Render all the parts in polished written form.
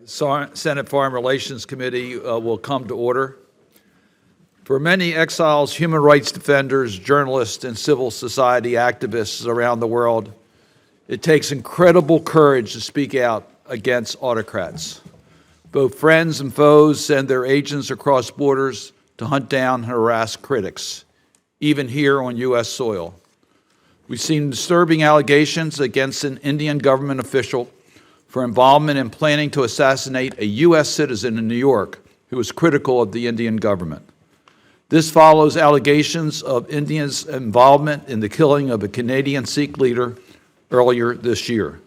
Senate Foreign Relations Committee will come to order. For many exiles, human rights defenders, journalists, and civil society activists around the world, it takes incredible courage to speak out against autocrats. Both friends and foes send their agents across borders to hunt down and harass critics, even here on U.S. soil. We've seen disturbing allegations against an Indian government official for involvement in planning to assassinate a U.S. citizen in New York who was critical of the Indian government. This follows allegations of India's involvement in the killing of a Canadian Sikh leader earlier this year.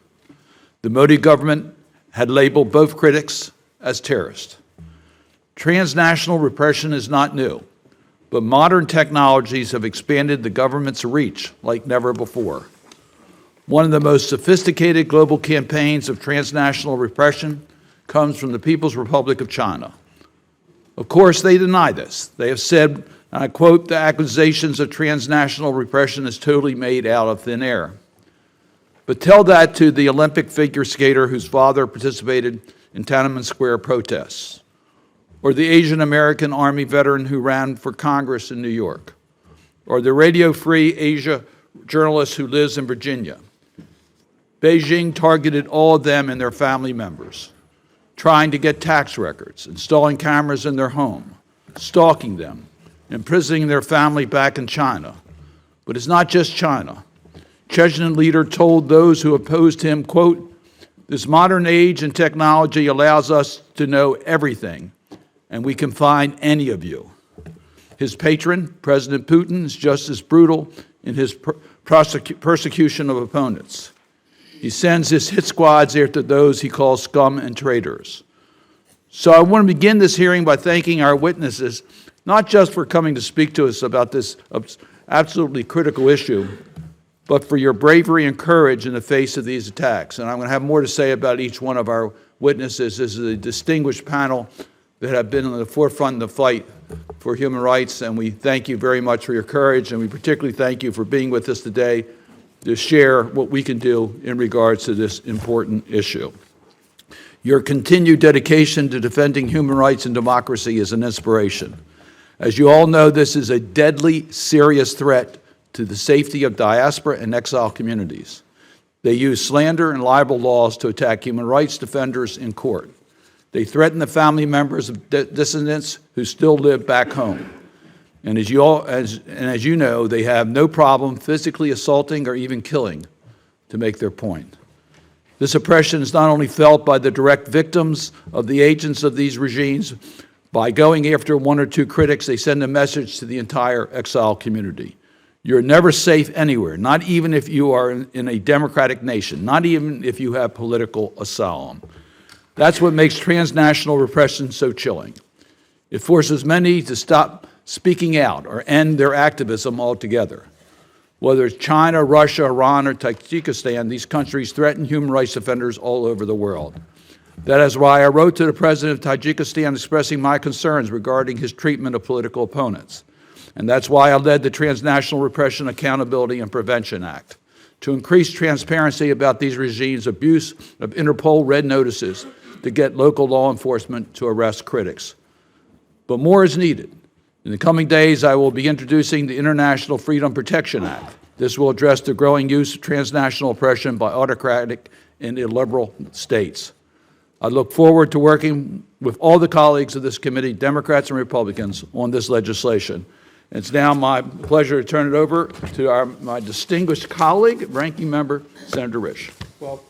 The Modi government had labeled both critics as terrorists. Transnational repression is not new, but modern technologies have expanded the government's reach like never before. One of the most sophisticated global campaigns of transnational repression comes from the People's Republic of China. Of course, they deny this. They have said, and I quote, "The accusations of transnational repression is totally made out of thin air." But tell that to the Olympic figure skater whose father participated in Tiananmen Square protests, or the Asian American Army veteran who ran for Congress in New York, or the Radio Free Asia journalist who lives in Virginia. Beijing targeted all of them and their family members, trying to get tax records, installing cameras in their home, stalking them, imprisoning their family back in China. But it's not just China. Chechen leader told those who opposed him, quote, "This modern age and technology allows us to know everything, and we can find any of you." His patron, President Putin, is just as brutal in his persecution of opponents. He sends his hit squads after those he calls scum and traitors. So I want to begin this hearing by thanking our witnesses, not just for coming to speak to us about this absolutely critical issue, but for your bravery and courage in the face of these attacks. And I'm going to have more to say about each one of our witnesses. This is a distinguished panel that have been on the forefront of the fight for human rights, and we thank you very much for your courage, and we particularly thank you for being with us today to share what we can do in regards to this important issue. Your continued dedication to defending human rights and democracy is an inspiration. As you all know, this is a deadly, serious threat to the safety of diaspora and exile communities. They use slander and libel laws to attack human rights defenders in court. They threaten the family members of dissidents who still live back home. And as you know, they have no problem physically assaulting or even killing to make their point. This oppression is not only felt by the direct victims of the agents of these regimes. By going after one or two critics, they send a message to the entire exile community. You're never safe anywhere, not even if you are in a democratic nation, not even if you have political asylum. That's what makes transnational repression so chilling. It forces many to stop speaking out or end their activism altogether. Whether it's China, Russia, Iran, or Tajikistan, these countries threaten human rights defenders all over the world. That is why I wrote to the president of Tajikistan expressing my concerns regarding his treatment of political opponents. And that's why I led the Transnational Repression Accountability and Prevention Act, to increase transparency about these regimes' abuse of Interpol red notices to get local law enforcement to arrest critics. But more is needed. In the coming days, I will be introducing the International Freedom Protection Act. This will address the growing use of transnational oppression by autocratic and illiberal states. I look forward to working with all the colleagues of this committee, Democrats and Republicans, on this legislation. It's now my pleasure to turn it over to my distinguished colleague, Ranking Member Senator Risch. Well,